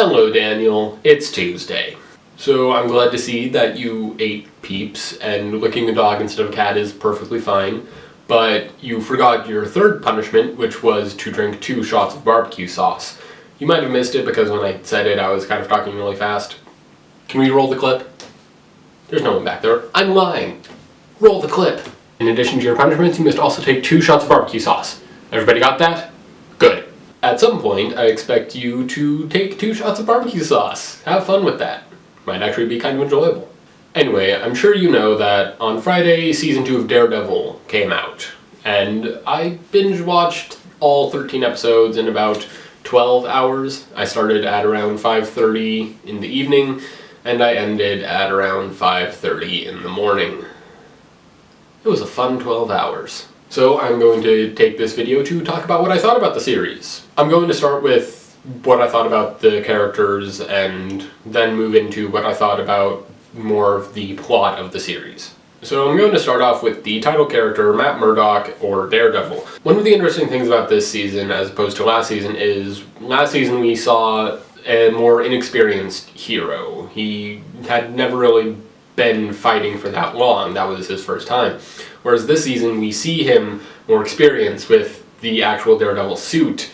Hello Daniel, it's Tuesday. So I'm glad to see that you ate Peeps, and licking a dog instead of a cat is perfectly fine, but you forgot your third punishment, which was to drink 2 shots of barbecue sauce. You might have missed it because when I said it I was kind of talking really fast. Can we roll the clip? There's no one back there. I'm lying! Roll the clip! In addition to your punishments, you must also take 2 shots of barbecue sauce. Everybody got that? Good. At some point, I expect you to take 2 shots of barbecue sauce. Have fun with that. Might actually be kind of enjoyable. Anyway, I'm sure you know that on Friday, Season 2 of Daredevil came out. And I binge-watched all 13 episodes in about 12 hours. I started at around 5:30 in the evening, and I ended at around 5:30 in the morning. It was a fun 12 hours. So I'm going to take this video to talk about what I thought about the series. I'm going to start with what I thought about the characters and then move into what I thought about more of the plot of the series. So I'm going to start off with the title character, Matt Murdock, or Daredevil. One of the interesting things about this season as opposed to last season is last season we saw a more inexperienced hero. He had never really been fighting for that long. That was his first time. Whereas this season we see him more experienced with the actual Daredevil suit,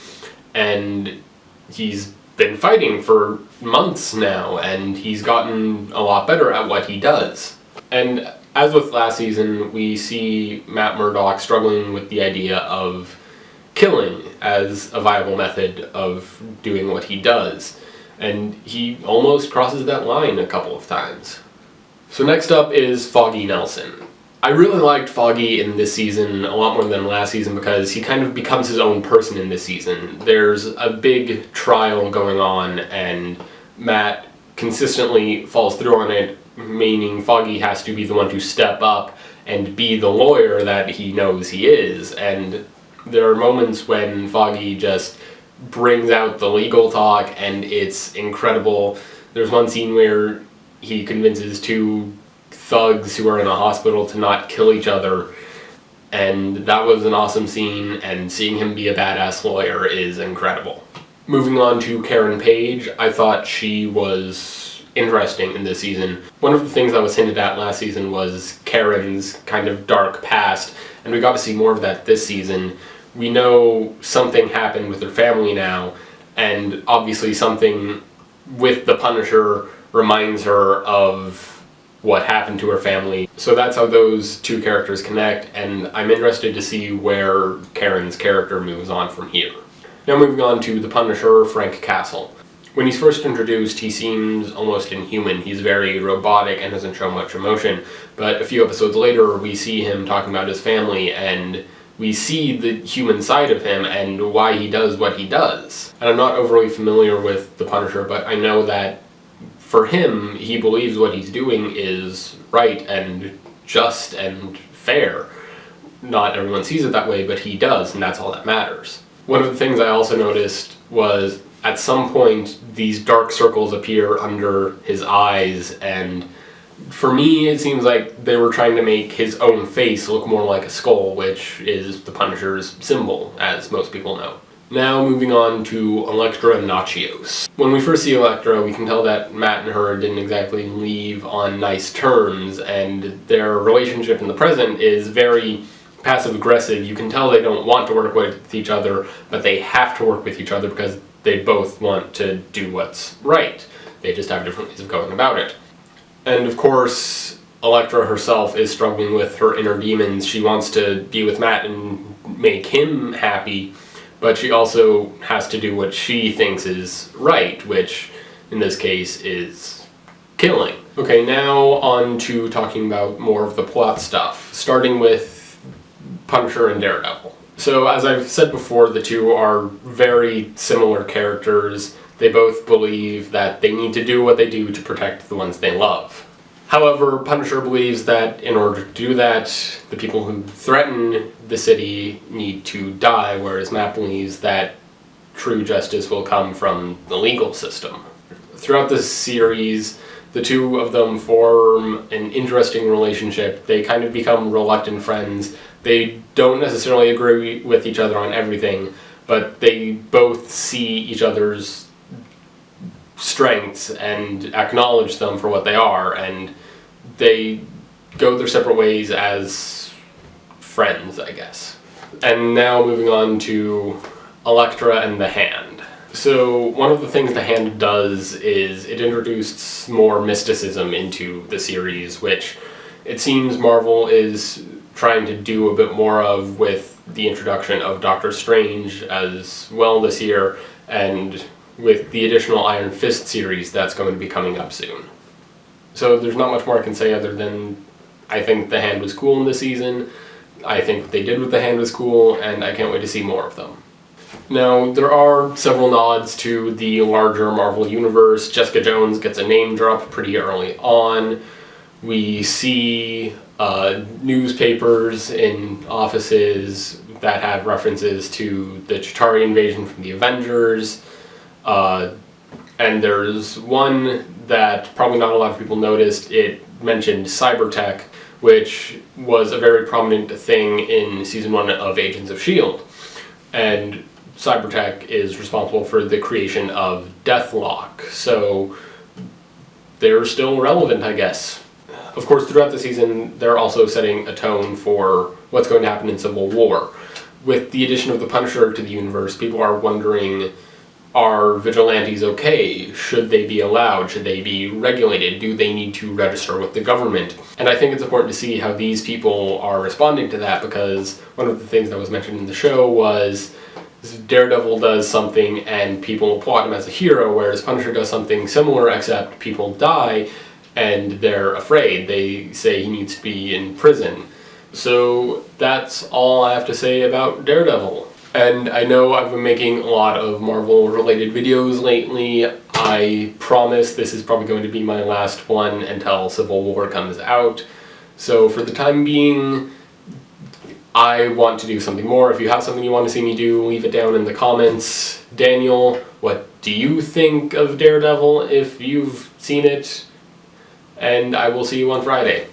and he's been fighting for months now, and he's gotten a lot better at what he does. And as with last season, we see Matt Murdock struggling with the idea of killing as a viable method of doing what he does, and he almost crosses that line a couple of times. So next up is Foggy Nelson. I really liked Foggy in this season a lot more than last season because he kind of becomes his own person in this season. There's a big trial going on and Matt consistently falls through on it, meaning Foggy has to be the one to step up and be the lawyer that he knows he is. And there are moments when Foggy just brings out the legal talk and it's incredible. There's one scene where he convinces 2 thugs who are in a hospital to not kill each other, and that was an awesome scene, and seeing him be a badass lawyer is incredible. Moving on to Karen Page, I thought she was interesting in this season. One of the things that was hinted at last season was Karen's kind of dark past, and we got to see more of that this season. We know something happened with her family now, and obviously something with the Punisher reminds her of what happened to her family. So that's how those 2 characters connect, and I'm interested to see where Karen's character moves on from here. Now moving on to the Punisher, Frank Castle. When he's first introduced, he seems almost inhuman. He's very robotic and doesn't show much emotion, but a few episodes later we see him talking about his family, and we see the human side of him and why he does what he does. And I'm not overly familiar with the Punisher, but I know that for him, he believes what he's doing is right and just and fair. Not everyone sees it that way, but he does, and that's all that matters. One of the things I also noticed was at some point these dark circles appear under his eyes, and for me it seems like they were trying to make his own face look more like a skull, which is the Punisher's symbol, as most people know. Now moving on to Elektra and Nachios. When we first see Elektra, we can tell that Matt and her didn't exactly leave on nice terms, and their relationship in the present is very passive-aggressive. You can tell they don't want to work with each other, but they have to work with each other because they both want to do what's right. They just have different ways of going about it. And of course, Elektra herself is struggling with her inner demons. She wants to be with Matt and make him happy, but she also has to do what she thinks is right, which in this case is killing. Okay, now on to talking about more of the plot stuff, starting with Punisher and Daredevil. So as I've said before, the 2 are very similar characters. They both believe that they need to do what they do to protect the ones they love. However, Punisher believes that in order to do that, the people who threaten the city need to die, whereas Matt believes that true justice will come from the legal system. Throughout this series, the 2 of them form an interesting relationship. They kind of become reluctant friends. They don't necessarily agree with each other on everything, but they both see each other's strengths and acknowledge them for what they are, and they go their separate ways as friends, I guess. And now moving on to Elektra and the Hand. So one of the things the Hand does is it introduced more mysticism into the series, which it seems Marvel is trying to do a bit more of with the introduction of Doctor Strange as well this year, and with the additional Iron Fist series that's going to be coming up soon. So there's not much more I can say other than I think the Hand was cool in this season, I think what they did with the Hand was cool, and I can't wait to see more of them. Now, there are several nods to the larger Marvel Universe. Jessica Jones gets a name drop pretty early on. We see newspapers in offices that have references to the Chitauri invasion from the Avengers. And there's one that probably not a lot of people noticed. It mentioned cybertech, which was a very prominent thing in season 1 of Agents of S.H.I.E.L.D. And cybertech is responsible for the creation of Deathlock, so they're still relevant, I guess. Of course, throughout the season, they're also setting a tone for what's going to happen in Civil War. With the addition of the Punisher to the universe, people are wondering, are vigilantes okay? Should they be allowed? Should they be regulated? Do they need to register with the government? And I think it's important to see how these people are responding to that, because one of the things that was mentioned in the show was Daredevil does something and people applaud him as a hero, whereas Punisher does something similar except people die and they're afraid. They say he needs to be in prison. So that's all I have to say about Daredevil. And I know I've been making a lot of Marvel-related videos lately. I promise this is probably going to be my last one until Civil War comes out. So for the time being, I want to do something more. If you have something you want to see me do, leave it down in the comments. Daniel, what do you think of Daredevil if you've seen it? And I will see you on Friday.